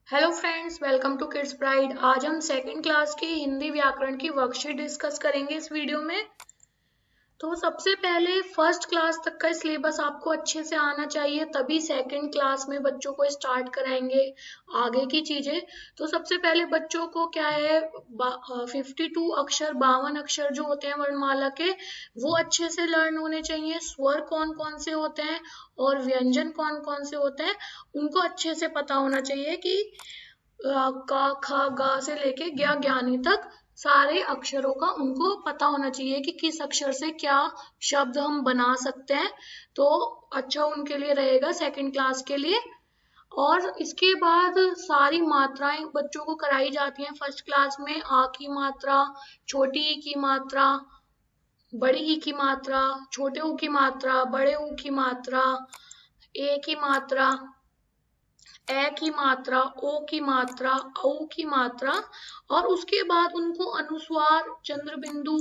Hello friends, welcome to kids pride. आज हम second class की हिंदी व्याकरण की वर्कशीट डिस्कस करेंगे इस वीडियो में। तो सबसे पहले फर्स्ट क्लास तक का सिलेबस आपको अच्छे से आना चाहिए, तभी सेकंड क्लास में बच्चों को स्टार्ट कराएंगे आगे की चीजें। तो सबसे पहले बच्चों को क्या है, 52 अक्षर 52 अक्षर जो होते हैं वर्णमाला के, वो अच्छे से लर्न होने चाहिए। स्वर कौन कौन से होते हैं और व्यंजन कौन कौन से होते हैं उनको अच्छे से पता होना चाहिए कि का खा गा से लेके ज्ञानी तक सारे अक्षरों का उनको पता होना चाहिए कि किस अक्षर से क्या शब्द हम बना सकते हैं। तो अच्छा उनके लिए रहेगा सेकंड क्लास के लिए। और इसके बाद सारी मात्राएं बच्चों को कराई जाती हैं फर्स्ट क्लास में। आ की मात्रा, छोटी ई की मात्रा, बड़ी ई की मात्रा, छोटे ऊ की मात्रा, बड़े ऊ की मात्रा, ए की मात्रा, ए की मात्रा, ओ की मात्रा, औ की मात्रा। और उसके बाद उनको अनुस्वार, चंद्र बिंदु,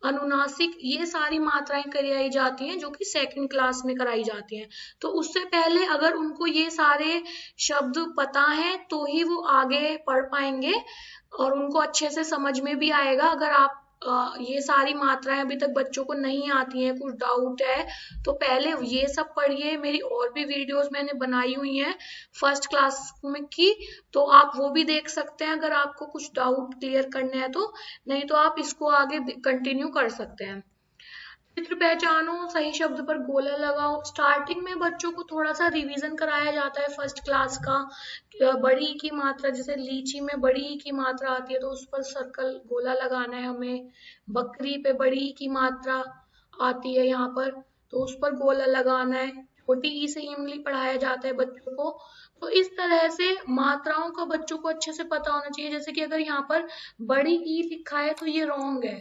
अनुनासिक, ये सारी मात्राएं कराई जाती हैं जो कि सेकंड क्लास में कराई जाती हैं। तो उससे पहले अगर उनको ये सारे शब्द पता है तो ही वो आगे पढ़ पाएंगे और उनको अच्छे से समझ में भी आएगा। अगर आप ये सारी मात्राएं अभी तक बच्चों को नहीं आती हैं, कुछ डाउट है, तो पहले ये सब पढ़िए। मेरी और भी वीडियोस मैंने बनाई हुई हैं फर्स्ट क्लास में की, तो आप वो भी देख सकते हैं अगर आपको कुछ डाउट क्लियर करने हैं तो। नहीं तो आप इसको आगे कंटिन्यू कर सकते हैं। चित्र पहचानो, सही शब्द पर गोला लगाओ। स्टार्टिंग में बच्चों को थोड़ा सा रिवीजन कराया जाता है फर्स्ट क्लास का। बड़ी की मात्रा, जैसे लीची में बड़ी की मात्रा आती है तो उस पर सर्कल गोला लगाना है हमें। बकरी पे बड़ी की मात्रा आती है यहाँ पर, तो उस पर गोला लगाना है। छोटी ई से इमली पढ़ाया जाता है बच्चों को। तो इस तरह से मात्राओं का बच्चों को अच्छे से पता होना चाहिए। जैसे कि अगर यहाँ पर बड़ी ई लिखा है तो ये रॉन्ग है,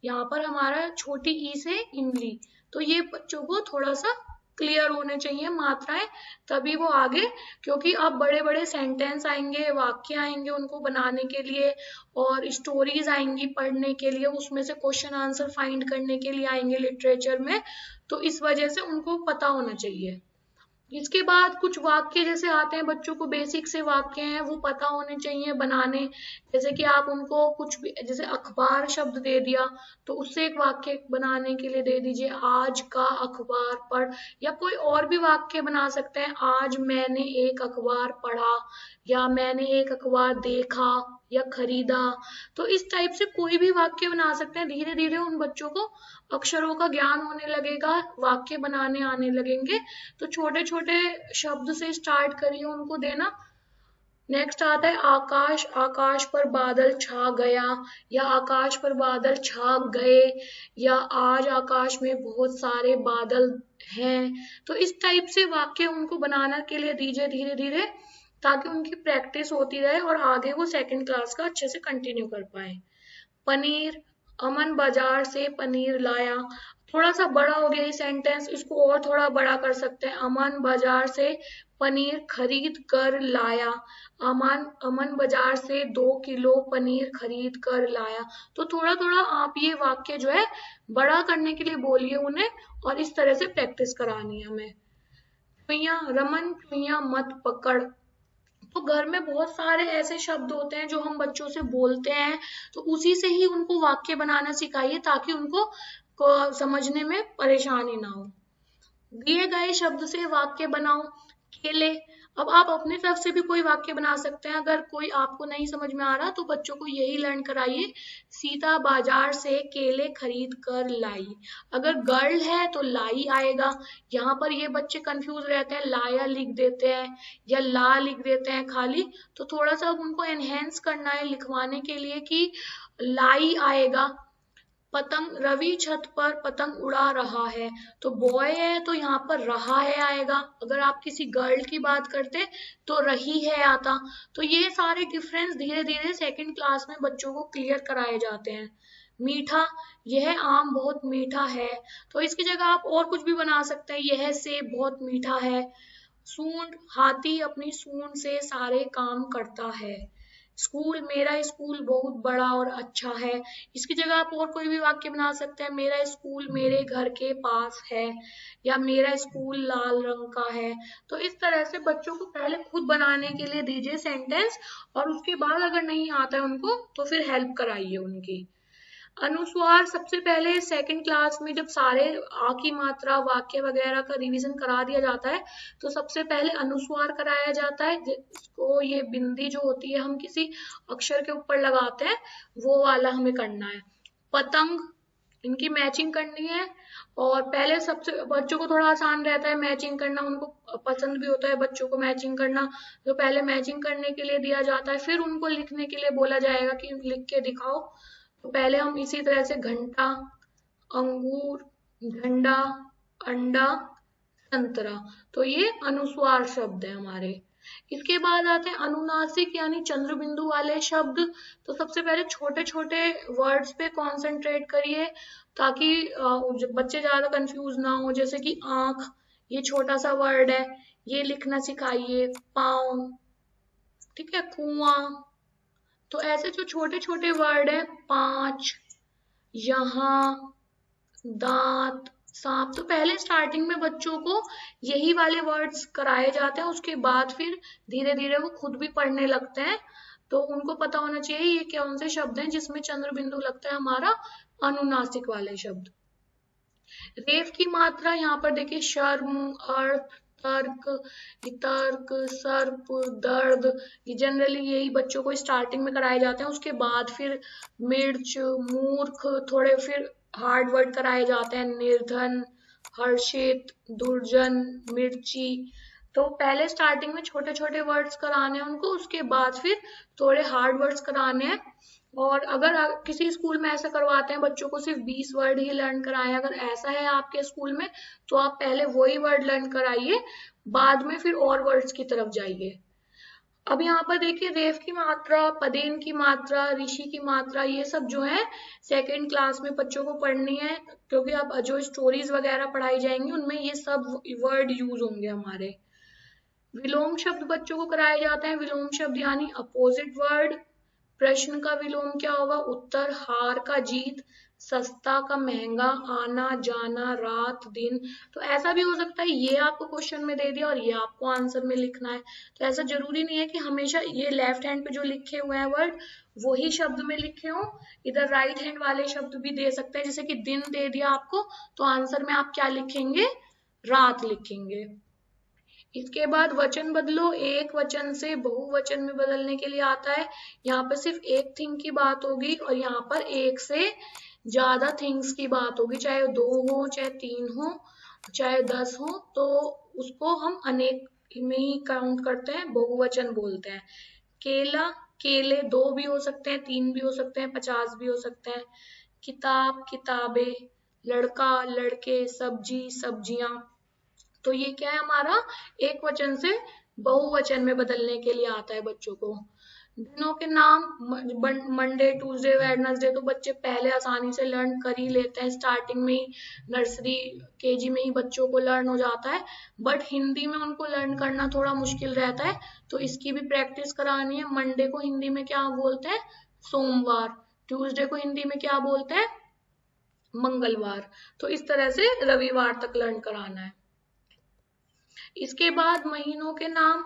यहाँ पर हमारा छोटी ई से इमली। तो ये बच्चों को थोड़ा सा क्लियर होने चाहिए मात्राएं, तभी वो आगे, क्योंकि अब बड़े बड़े सेंटेंस आएंगे, वाक्य आएंगे उनको बनाने के लिए, और स्टोरीज आएंगी पढ़ने के लिए, उसमें से क्वेश्चन आंसर फाइंड करने के लिए आएंगे लिटरेचर में। तो इस वजह से उनको पता होना चाहिए। इसके बाद कुछ वाक्य जैसे आते हैं बच्चों को, बेसिक से वाक्य हैं वो पता होने चाहिए बनाने। जैसे कि आप उनको कुछ भी, जैसे अखबार शब्द दे दिया तो उससे एक वाक्य बनाने के लिए दे दीजिए, आज का अखबार पढ़। या कोई और भी वाक्य बना सकते हैं, आज मैंने एक अखबार पढ़ा, या मैंने एक अखबार देखा या खरीदा। तो इस टाइप से कोई भी वाक्य बना सकते हैं। धीरे धीरे उन बच्चों को अक्षरों का ज्ञान होने लगेगा, वाक्य बनाने आने लगेंगे। तो छोटे छोटे शब्द से स्टार्ट करिए उनको देना। नेक्स्ट आता है आकाश। आकाश पर बादल छा गया, या आकाश पर बादल छा गए, या आज आकाश में बहुत सारे बादल हैं। तो इस टाइप से वाक्य उनको बनाने के लिए दीजिए धीरे धीरे, ताकि उनकी प्रैक्टिस होती रहे और आगे वो सेकंड क्लास का अच्छे से कंटिन्यू कर पाए। पनीर, अमन बाजार से पनीर लाया। थोड़ा सा बड़ा हो गया ये सेंटेंस, इसको और थोड़ा बड़ा कर सकते हैं। अमन बाजार से पनीर खरीद कर लाया। अमन अमन बाजार से 2 किलो पनीर खरीद कर लाया। तो थोड़ा थोड़ा आप ये वाक्य जो है बड़ा करने के लिए बोलिए उन्हें, और इस तरह से प्रैक्टिस करानी है हमें। चुईया, रमन चुईया मत पकड़। तो घर में बहुत सारे ऐसे शब्द होते हैं जो हम बच्चों से बोलते हैं, तो उसी से ही उनको वाक्य बनाना सिखाइए, ताकि उनको समझने में परेशानी ना हो। दिए गए शब्द से वाक्य बनाओ। केले, अब आप अपनी तरफ से भी कोई वाक्य बना सकते हैं। अगर कोई आपको नहीं समझ में आ रहा तो बच्चों को यही लर्न कराइए, सीता बाजार से केले खरीद कर लाई। अगर गर्ल है तो लाई आएगा। यहाँ पर ये बच्चे कंफ्यूज रहते हैं, लाया लिख देते हैं या ला लिख देते हैं खाली। तो थोड़ा सा उनको एनहेंस करना है लिखवाने के लिए कि लाई आएगा। पतंग, रवि छत पर पतंग उड़ा रहा है। तो बॉय है तो यहाँ पर रहा है आएगा। अगर आप किसी गर्ल की बात करते तो रही है आता। तो ये सारे डिफरेंस धीरे धीरे सेकंड क्लास में बच्चों को क्लियर कराए जाते हैं। मीठा, यह आम बहुत मीठा है। तो इसकी जगह आप और कुछ भी बना सकते हैं, यह सेब बहुत मीठा है। सूंड, हाथी अपनी सूंड से सारे काम करता है। स्कूल, मेरा स्कूल बहुत बड़ा और अच्छा है। इसकी जगह आप और कोई भी वाक्य बना सकते हैं, मेरा स्कूल मेरे घर के पास है, या मेरा स्कूल लाल रंग का है। तो इस तरह से बच्चों को पहले खुद बनाने के लिए दीजिए सेंटेंस, और उसके बाद अगर नहीं आता है उनको तो फिर हेल्प कराइए उनकी। अनुस्वार सबसे पहले सेकंड क्लास में जब सारे आ की मात्रा, वाक्य वगैरह का रिवीजन करा दिया जाता है, तो सबसे पहले अनुस्वार कराया जाता है, जिसको ये बिंदी जो होती है हम किसी अक्षर के ऊपर लगाते हैं, वो वाला हमें करना है। पतंग, इनकी मैचिंग करनी है, और पहले सबसे बच्चों को थोड़ा आसान रहता है मैचिंग करना, उनको पसंद भी होता है बच्चों को मैचिंग करना, तो पहले मैचिंग करने के लिए दिया जाता है, फिर उनको लिखने के लिए बोला जाएगा कि लिख के दिखाओ। तो पहले हम इसी तरह से घंटा, अंगूर, झंडा, अंडा, संतरा, तो ये अनुस्वार शब्द है हमारे। इसके बाद आते हैं अनुनासिक यानी चंद्र बिंदु वाले शब्द। तो सबसे पहले छोटे छोटे वर्ड्स पे कॉन्सेंट्रेट करिए, ताकि बच्चे ज्यादा कंफ्यूज ना हो। जैसे कि आंख, ये छोटा सा वर्ड है, ये लिखना सिखाइए। पाँव, ठीक है, कुआं। तो ऐसे जो छोटे छोटे वर्ड है, पांच, यहाँ, दांत, सांप, तो पहले स्टार्टिंग में बच्चों को यही वाले वर्ड्स कराए जाते हैं, उसके बाद फिर धीरे धीरे वो खुद भी पढ़ने लगते हैं। तो उनको पता होना चाहिए ये कौन से शब्द हैं जिसमें चंद्र बिंदु लगता है, हमारा अनुनासिक वाले शब्द। रेफ की मात्रा यहाँ पर देखिए, शर्म, अर्थ, तर्क, वितर्क, सर्प, दर्द, ये जनरली यही बच्चों को स्टार्टिंग में कराए जाते हैं। उसके बाद फिर मिर्च, मूर्ख, थोड़े फिर हार्ड वर्ड कराए जाते हैं, निर्धन, हर्षित, दुर्जन, मिर्ची। तो पहले स्टार्टिंग में छोटे छोटे वर्ड्स कराने हैं उनको, उसके बाद फिर थोड़े हार्ड वर्ड्स कराने हैं। और अगर किसी स्कूल में ऐसा करवाते हैं बच्चों को सिर्फ 20 वर्ड ही लर्न कराएं, अगर ऐसा है आपके स्कूल में, तो आप पहले वही वर्ड लर्न कराइए, बाद में फिर और वर्ड्स की तरफ जाइए। अब यहाँ पर देखिए, रेफ की मात्रा, पदेन की मात्रा, ऋषि की मात्रा, ये सब जो है सेकेंड क्लास में बच्चों को पढ़नी है, क्योंकि अब जो स्टोरीज वगैरह पढ़ाई जाएंगी उनमें ये सब वर्ड यूज होंगे हमारे। विलोम शब्द बच्चों को कराए जाते हैं। विलोम शब्द यानी अपोजिट वर्ड। प्रश्न का विलोम क्या होगा? उत्तर। हार का जीत, सस्ता का महंगा, आना जाना, रात दिन। तो ऐसा भी हो सकता है ये आपको क्वेश्चन में दे दिया और ये आपको आंसर में लिखना है, तो ऐसा जरूरी नहीं है कि हमेशा ये लेफ्ट हैंड पे जो लिखे हुए हैं वर्ड वही शब्द में लिखे हो, इधर राइट हैंड वाले शब्द भी दे सकते हैं। जैसे कि दिन दे दिया आपको, तो आंसर में आप क्या लिखेंगे? रात लिखेंगे। इसके बाद वचन बदलो, एक वचन से बहुवचन में बदलने के लिए आता है। यहाँ पर सिर्फ एक थिंग की बात होगी, और यहाँ पर एक से ज्यादा थिंग्स की बात होगी, चाहे 2 हो, चाहे 3 हो, चाहे 10 हो, तो उसको हम अनेक में ही काउंट करते हैं, बहुवचन बोलते हैं। केला, केले 2 भी हो सकते हैं, 3 भी हो सकते हैं, 50 भी हो सकते हैं। किताब, किताबें, लड़का, लड़के, सब्जी, सब्जियां। तो ये क्या है हमारा? एक वचन से बहुवचन में बदलने के लिए आता है बच्चों को। दिनों के नाम, मंडे, ट्यूसडे, वेडनेसडे, तो बच्चे पहले आसानी से लर्न कर ही लेते हैं, स्टार्टिंग में ही नर्सरी केजी में ही बच्चों को लर्न हो जाता है। बट हिंदी में उनको लर्न करना थोड़ा मुश्किल रहता है, तो इसकी भी प्रैक्टिस करानी है। मंडे को हिंदी में क्या बोलते हैं? सोमवार। ट्यूसडे को हिंदी में क्या बोलते हैं? मंगलवार। तो इस तरह से रविवार तक लर्न कराना है। इसके बाद महीनों के नाम,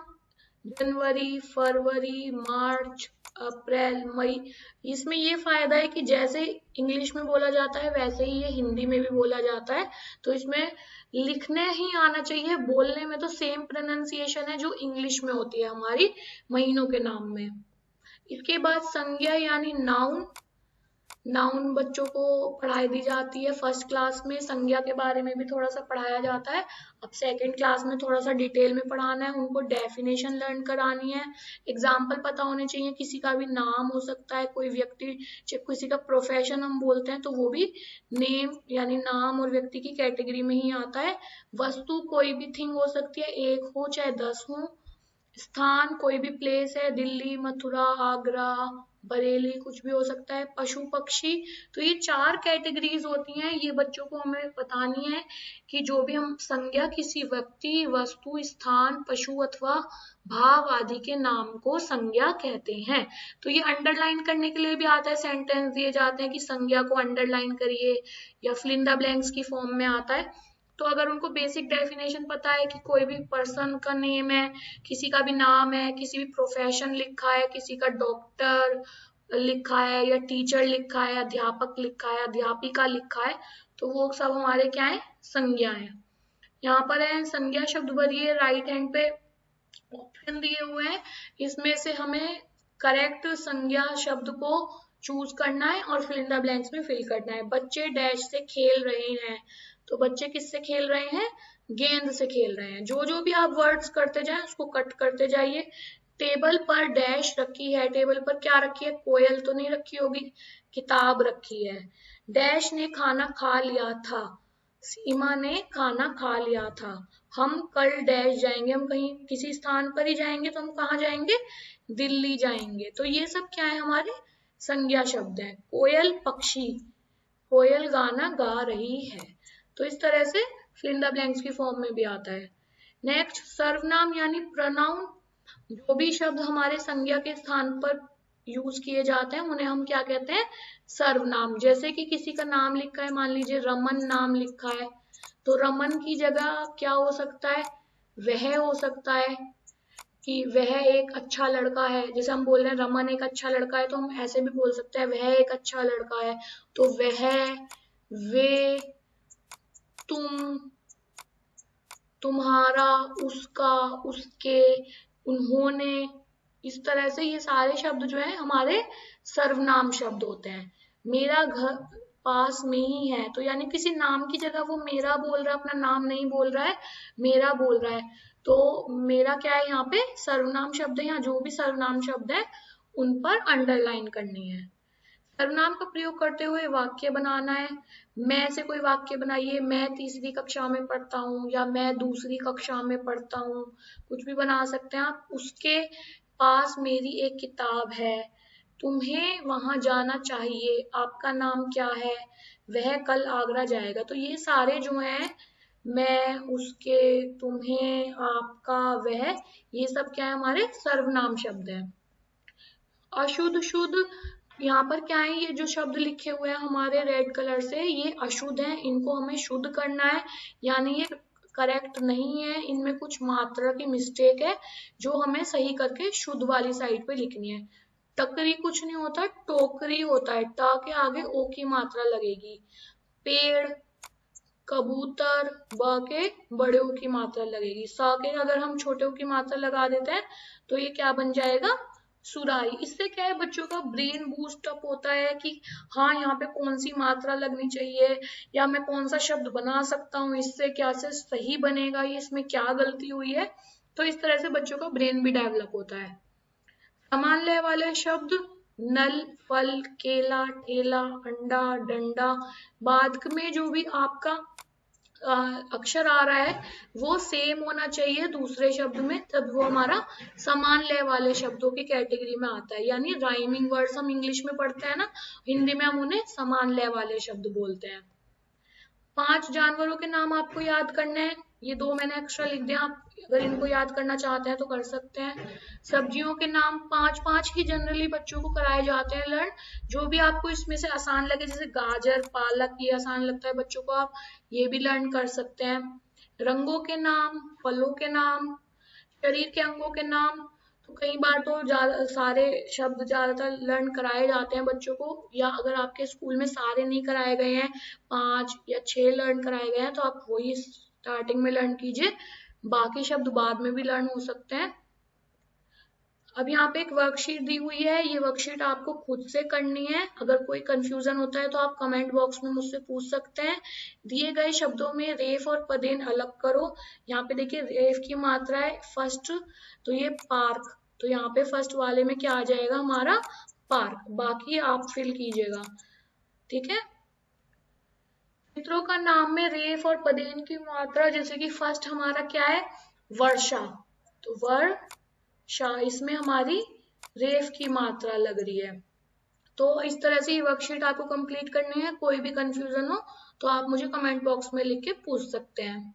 जनवरी, फरवरी, मार्च, अप्रैल, मई। इसमें ये फायदा है कि जैसे इंग्लिश में बोला जाता है वैसे ही ये हिंदी में भी बोला जाता है, तो इसमें लिखने ही आना चाहिए, बोलने में तो सेम प्रोनाउंसिएशन है जो इंग्लिश में होती है हमारी महीनों के नाम में। इसके बाद संज्ञा यानी नाउन। नाउन बच्चों को पढ़ाई दी जाती है फर्स्ट क्लास में, संज्ञा के बारे में भी थोड़ा सा पढ़ाया जाता है। अब सेकंड क्लास में थोड़ा सा डिटेल में पढ़ाना है, उनको डेफिनेशन लर्न करानी है, एग्जाम्पल पता होने चाहिए, किसी का भी नाम हो सकता है, कोई व्यक्ति, किसी का प्रोफेशन हम बोलते हैं तो वो भी नेम यानी नाम और व्यक्ति की कैटेगरी में ही आता है। वस्तु कोई भी थिंग हो सकती है, 1 हो चाहे 10 हो। स्थान कोई भी प्लेस है, दिल्ली, मथुरा, आगरा, बरेली कुछ भी हो सकता है, पशु पक्षी। तो ये 4 कैटेगरीज होती हैं, ये बच्चों को हमें बतानी है कि जो भी हम संज्ञा किसी व्यक्ति, वस्तु, स्थान, पशु अथवा भाव आदि के नाम को संज्ञा कहते हैं। तो ये अंडरलाइन करने के लिए भी आता है, सेंटेंस दिए जाते हैं कि संज्ञा को अंडरलाइन करिए, या फिल इन द ब्लैंक्स की फॉर्म में आता है। तो अगर उनको बेसिक डेफिनेशन पता है कि कोई भी पर्सन का नेम है, किसी का भी नाम है, किसी भी प्रोफेशन लिखा है, किसी का डॉक्टर लिखा है या टीचर लिखा है, अध्यापक लिखा है, अध्यापिका लिखा है, तो वो सब हमारे क्या है, संज्ञा है। यहाँ पर है संज्ञा शब्द भरिए, राइट हैंड पे ऑप्शन दिए हुए हैं, इसमें से हमें करेक्ट संज्ञा शब्द को चूज करना है और फिल इन द ब्लैंक्स में फिल करना है। बच्चे डैश से खेल रहे हैं, तो बच्चे किससे खेल रहे हैं, गेंद से खेल रहे हैं। जो जो भी आप वर्ड्स करते जाएं उसको कट करते जाइए। टेबल पर डैश रखी है, टेबल पर क्या रखी है, कोयल तो नहीं रखी होगी, किताब रखी है। डैश ने खाना खा लिया था, सीमा ने खाना खा लिया था। हम कल डैश जाएंगे, हम कहीं किसी स्थान पर ही जाएंगे, तो हम कहाँ जाएंगे, दिल्ली जाएंगे। तो ये सब क्या है, हमारे संज्ञा शब्द हैं। कोयल पक्षी, कोयल गाना गा रही है। तो इस तरह से फिल इन द ब्लैंक्स की फॉर्म में भी आता है। नेक्स्ट सर्वनाम यानी प्रोनाउन, जो भी शब्द हमारे संज्ञा के स्थान पर यूज किए जाते हैं उन्हें हम क्या कहते हैं, सर्वनाम। जैसे कि किसी का नाम लिखा है, मान लीजिए रमन नाम लिखा है, तो रमन की जगह क्या हो सकता है, वह हो सकता है कि वह एक अच्छा लड़का है। जैसे हम बोल रहे हैं रमन एक अच्छा लड़का है, तो हम ऐसे भी बोल सकते हैं वह एक अच्छा लड़का है। तो वह, वे, तुम, तुम्हारा, उसका, उसके, उन्होंने, इस तरह से ये सारे शब्द जो है हमारे सर्वनाम शब्द होते हैं। मेरा घर पास में ही है, तो यानी किसी नाम की जगह वो मेरा बोल रहा है, अपना नाम नहीं बोल रहा है, मेरा बोल रहा है। तो मेरा क्या है, यहाँ पे सर्वनाम शब्द है। यहाँ जो भी सर्वनाम शब्द है उन पर अंडरलाइन करनी है। सर्वनाम का प्रयोग करते हुए वाक्य बनाना है। मैं से कोई वाक्य बनाइए, मैं तीसरी कक्षा में पढ़ता हूँ, या मैं दूसरी कक्षा में पढ़ता हूँ, कुछ भी बना सकते हैं आप। उसके पास मेरी एक किताब है, तुम्हें वहां जाना चाहिए, आपका नाम क्या है, वह कल आगरा जाएगा। तो ये सारे जो हैं, मैं, उसके, तुम्हें, आपका, वह, ये सब क्या है, हमारे सर्वनाम शब्द हैं। अशुद्ध शुद्ध, यहाँ पर क्या है, ये जो शब्द लिखे हुए हैं हमारे रेड कलर से, ये अशुद्ध हैं, इनको हमें शुद्ध करना है, यानी ये करेक्ट नहीं है, इनमें कुछ मात्रा की मिस्टेक है जो हमें सही करके शुद्ध वाली साइड पे लिखनी है। टकरी कुछ नहीं होता, टोकरी होता है, ट के आगे ओ की मात्रा लगेगी। पेड़, कबूतर, ब के बड़े ओ की मात्रा लगेगी। स के अगर हम छोटे ओ की मात्रा लगा देते हैं तो ये क्या बन जाएगा, सुराही। इससे क्या है, बच्चों का ब्रेन बूस्ट अप होता है कि हाँ यहाँ पे कौन सी मात्रा लगनी चाहिए, या मैं कौन सा शब्द बना सकता हूँ, इससे क्या से सही बनेगा, ये इसमें क्या गलती हुई है। तो इस तरह से बच्चों का ब्रेन भी डेवलप होता है। समान लय वाले शब्द, नल, फल, केला, ठेला, अंडा, डंडा, बाद में जो भी आपका अक्षर आ रहा है वो सेम होना चाहिए दूसरे शब्द में, तब वो हमारा समान लय वाले शब्दों की कैटेगरी में आता है। यानी राइमिंग वर्ड्स हम इंग्लिश में पढ़ते हैं ना, हिंदी में हम उन्हें समान लय वाले शब्द बोलते हैं। 5 जानवरों के नाम आपको याद करने हैं, ये 2 मैंने एक्स्ट्रा लिख दिया, आप अगर इनको याद करना चाहते हैं तो कर सकते हैं। सब्जियों के नाम 5 ही जनरली बच्चों को कराए जाते हैं लर्न, जो भी आपको इसमें से आसान लगे, जैसे गाजर, पालक, ये आसान लगता है बच्चों को, आप ये भी लर्न कर सकते हैं। रंगों के नाम, फलों के नाम, शरीर के अंगों के नाम, तो कई बार तो सारे शब्द ज्यादातर लर्न कराए जाते हैं बच्चों को, या अगर आपके स्कूल में सारे नहीं कराए गए हैं, 5 या 6 लर्न कराए गए हैं, तो आप वही स्टार्टिंग में लर्न कीजिए, बाकी शब्द बाद में भी लर्न हो सकते हैं। अब यहाँ पे एक वर्कशीट दी हुई है, ये वर्कशीट आपको खुद से करनी है। अगर कोई कंफ्यूजन होता है तो आप कमेंट बॉक्स में मुझसे पूछ सकते हैं। दिए गए शब्दों में रेफ और पदेन अलग करो। यहाँ पे देखिए रेफ की मात्रा है फर्स्ट, तो ये पार्क, तो यहाँ पे फर्स्ट वाले में क्या आ जाएगा, हमारा पार्क, बाकी आप फिल कीजिएगा, ठीक है। चित्रों का नाम में रेफ और पदेन की मात्रा, जैसे कि फर्स्ट हमारा क्या है, वर्षा, तो वर्षा, इसमें हमारी रेफ की मात्रा लग रही है। तो इस तरह से ये वर्कशीट आपको कंप्लीट करनी है। कोई भी कंफ्यूजन हो तो आप मुझे कमेंट बॉक्स में लिख के पूछ सकते हैं।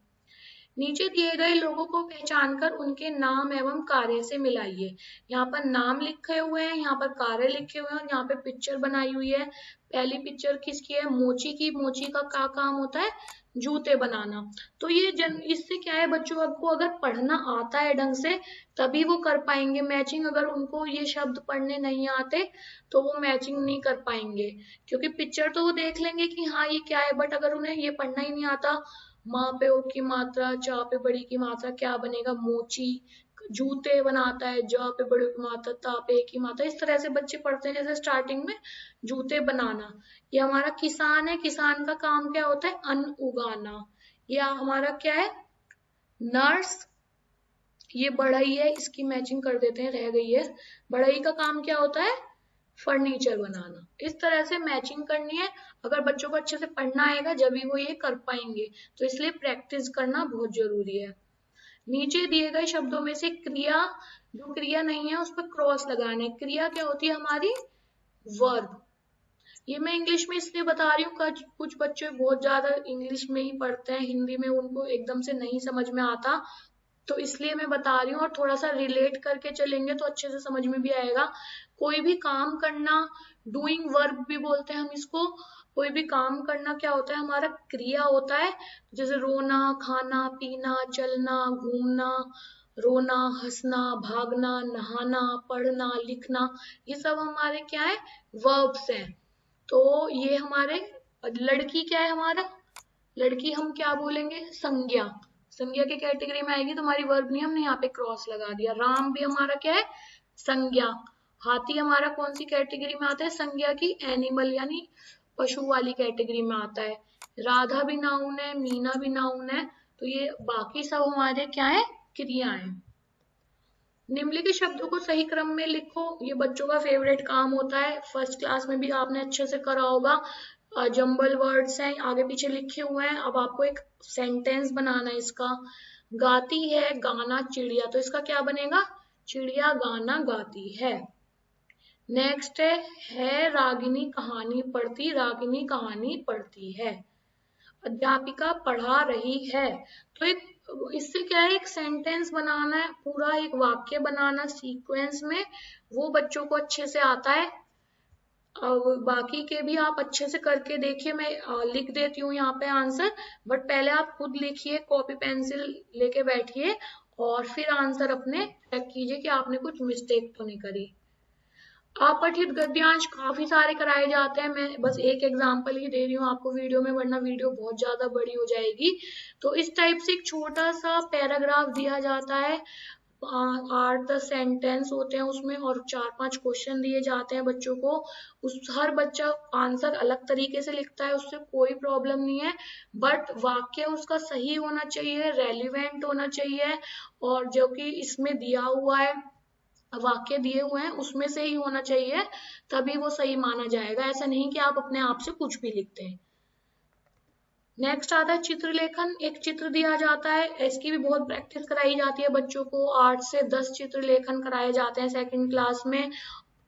नीचे दिए गए लोगों को पहचान कर उनके नाम एवं कार्य से मिलाइए। यहाँ पर नाम लिखे हुए हैं, यहाँ पर कार्य लिखे हुए हैं और यहाँ पे पिक्चर बनाई हुई है। पहली पिक्चर किसकी है? मोची की। मोची का क्या काम होता है? जूते बनाना। तो ये इससे क्या है, बच्चों को अगर पढ़ना आता है ढंग से तभी वो कर पाएंगे मैचिंग। अगर उनको ये शब्द पढ़ने नहीं आते तो वो मैचिंग नहीं कर पाएंगे, क्योंकि पिक्चर तो वो देख लेंगे कि हाँ ये क्या है, बट अगर उन्हें ये पढ़ना ही नहीं आता, माँ पे ओ की मात्रा, चा पे बड़ी की मात्रा, क्या बनेगा? मोची। जूते बनाता है, ज पे बड़ी की मात्रा, ता पे की मात्रा। इस तरह से बच्चे पढ़ते हैं। जैसे स्टार्टिंग में जूते बनाना, ये हमारा किसान है। किसान का काम क्या होता है? अन्न उगाना। या हमारा क्या है? नर्स। ये बढ़ई है, इसकी मैचिंग कर देते हैं, रह गई है। बढ़ई का काम क्या होता है? फर्नीचर बनाना। इस तरह से मैचिंग करनी है। अगर बच्चों को अच्छे से पढ़ना आएगा जब भी वो ये कर पाएंगे, तो इसलिए प्रैक्टिस करना बहुत जरूरी है। नीचे दिए गए शब्दों में से क्रिया, जो क्रिया नहीं है उस पर क्रॉस लगाना है। क्रिया क्या होती है? हमारी वर्ब। ये मैं इंग्लिश में इसलिए बता रही हूँ, कुछ बच्चे बहुत ज्यादा इंग्लिश में ही पढ़ते हैं, हिंदी में उनको एकदम से नहीं समझ में आता, तो इसलिए मैं बता रही हूँ। और थोड़ा सा रिलेट करके चलेंगे तो अच्छे से समझ में भी आएगा। कोई भी काम करना, डूइंग वर्ब भी बोलते हैं हम इसको। कोई भी काम करना क्या होता है? हमारा क्रिया होता है। जैसे रोना, खाना, पीना, चलना, घूमना, रोना, हंसना, भागना, नहाना, पढ़ना, लिखना, ये सब हमारे क्या है? वर्ब्स हैं। तो ये हमारे, लड़की क्या है हमारा? लड़की हम क्या बोलेंगे? संज्ञा। संज्ञा की कैटेगरी में आएगी। तो हमारी वर्ब नहीं, हमने यहाँ पे क्रॉस लगा दिया। राम भी हमारा क्या है? संज्ञा। हाथी हमारा कौन सी कैटेगरी में आता है? संज्ञा की, एनिमल यानी पशु वाली कैटेगरी में आता है। राधा भी नाउन है, मीना भी नाउन है। तो ये बाकी सब हमारे क्या है? क्रियाएं। निम्नलिखित शब्दों को सही क्रम में लिखो। ये बच्चों का फेवरेट काम होता है, फर्स्ट क्लास में भी आपने अच्छे से करा होगा। जंबल वर्ड्स हैं, आगे पीछे लिखे हुए हैं। अब आपको एक सेंटेंस बनाना है इसका। गाती है गाना चिड़िया, तो इसका क्या बनेगा? चिड़िया गाना गाती है। नेक्स्ट है रागिनी कहानी पढ़ती, रागिनी कहानी पढ़ती है। अध्यापिका पढ़ा रही है। तो एक, इससे क्या है? एक सेंटेंस बनाना है, पूरा एक वाक्य बनाना सीक्वेंस में, वो बच्चों को अच्छे से आता है। अब बाकी के भी आप अच्छे से करके देखिए। मैं लिख देती हूँ यहाँ पे आंसर, बट पहले आप खुद लिखिए, कॉपी पेंसिल लेके बैठिए और फिर आंसर अपने चेक कीजिए कि आपने कुछ मिस्टेक तो नहीं करी। अपठित गद्यांश काफी सारे कराए जाते हैं। मैं बस एक एग्जांपल ही दे रही हूँ आपको वीडियो में, वरना वीडियो बहुत ज्यादा बड़ी हो जाएगी। तो इस टाइप से एक छोटा सा पैराग्राफ दिया जाता है, 8-10 सेंटेंस होते हैं उसमें, और 4-5 क्वेश्चन दिए जाते हैं बच्चों को। हर बच्चा आंसर अलग तरीके से लिखता है, उससे कोई प्रॉब्लम नहीं है, बट वाक्य उसका सही होना चाहिए, रेलिवेंट होना चाहिए, और जो कि इसमें दिया हुआ है, वाक्य दिए हुए हैं उसमें से ही होना चाहिए, तभी वो सही माना जाएगा। ऐसा नहीं कि आप अपने आप से कुछ भी लिखते हैं। नेक्स्ट आता है चित्रलेखन। एक चित्र दिया जाता है, इसकी भी बहुत प्रैक्टिस कराई जाती है बच्चों को। 8 से 10 चित्रलेखन कराए जाते हैं सेकंड क्लास में।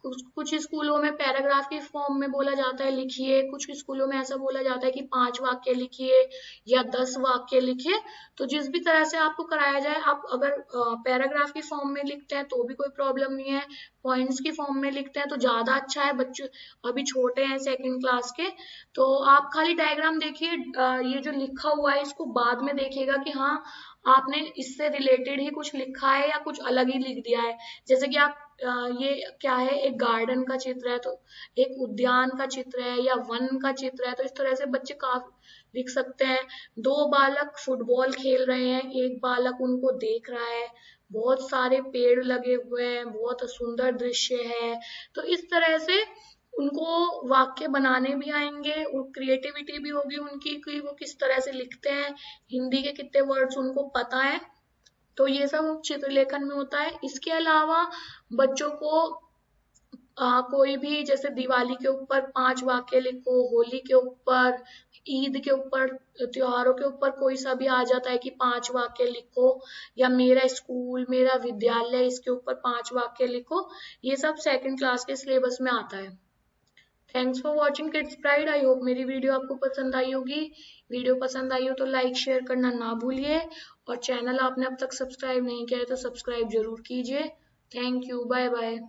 कुछ स्कूलों में पैराग्राफ की फॉर्म में बोला जाता है लिखिए, कुछ स्कूलों में ऐसा बोला जाता है कि 5 वाक्य लिखिए या 10 वाक्य लिखिए। तो जिस भी तरह से आपको कराया जाए, आप अगर पैराग्राफ की फॉर्म में लिखते हैं तो भी कोई प्रॉब्लम नहीं है, पॉइंट्स की फॉर्म में लिखते हैं तो ज्यादा अच्छा है। बच्चे अभी छोटे हैं सेकंड क्लास के, तो आप खाली डायग्राम देखिए, ये जो लिखा हुआ है इसको बाद में देखिएगा कि हाँ आपने इससे रिलेटेड ही कुछ लिखा है या कुछ अलग ही लिख दिया है। जैसे कि आप ये क्या है? एक गार्डन का चित्र है, तो एक उद्यान का चित्र है या वन का चित्र है, तो इस तरह से बच्चे काफी लिख सकते हैं। 2 बालक फुटबॉल खेल रहे हैं, एक बालक उनको देख रहा है, बहुत सारे पेड़ लगे हुए हैं, बहुत सुंदर दृश्य है। तो इस तरह से उनको वाक्य बनाने भी आएंगे और क्रिएटिविटी भी होगी उनकी कि वो किस तरह से लिखते हैं, हिंदी के कितने वर्ड्स उनको पता है। तो ये सब चित्रलेखन में होता है। इसके अलावा बच्चों को कोई भी, जैसे दिवाली के ऊपर 5 वाक्य लिखो, होली के ऊपर, ईद के ऊपर, त्योहारों के ऊपर कोई सा भी आ जाता है कि 5 वाक्य लिखो, या मेरा स्कूल, मेरा विद्यालय, इसके ऊपर 5 वाक्य लिखो। ये सब सेकंड क्लास के सिलेबस में आता है। Thanks for watching kids pride. I hope मेरी वीडियो आपको पसंद आई होगी। वीडियो पसंद आई हो तो लाइक शेयर करना ना भूलिए, और चैनल आपने अब तक सब्सक्राइब नहीं किया है तो सब्सक्राइब जरूर कीजिए। Thank you, bye bye.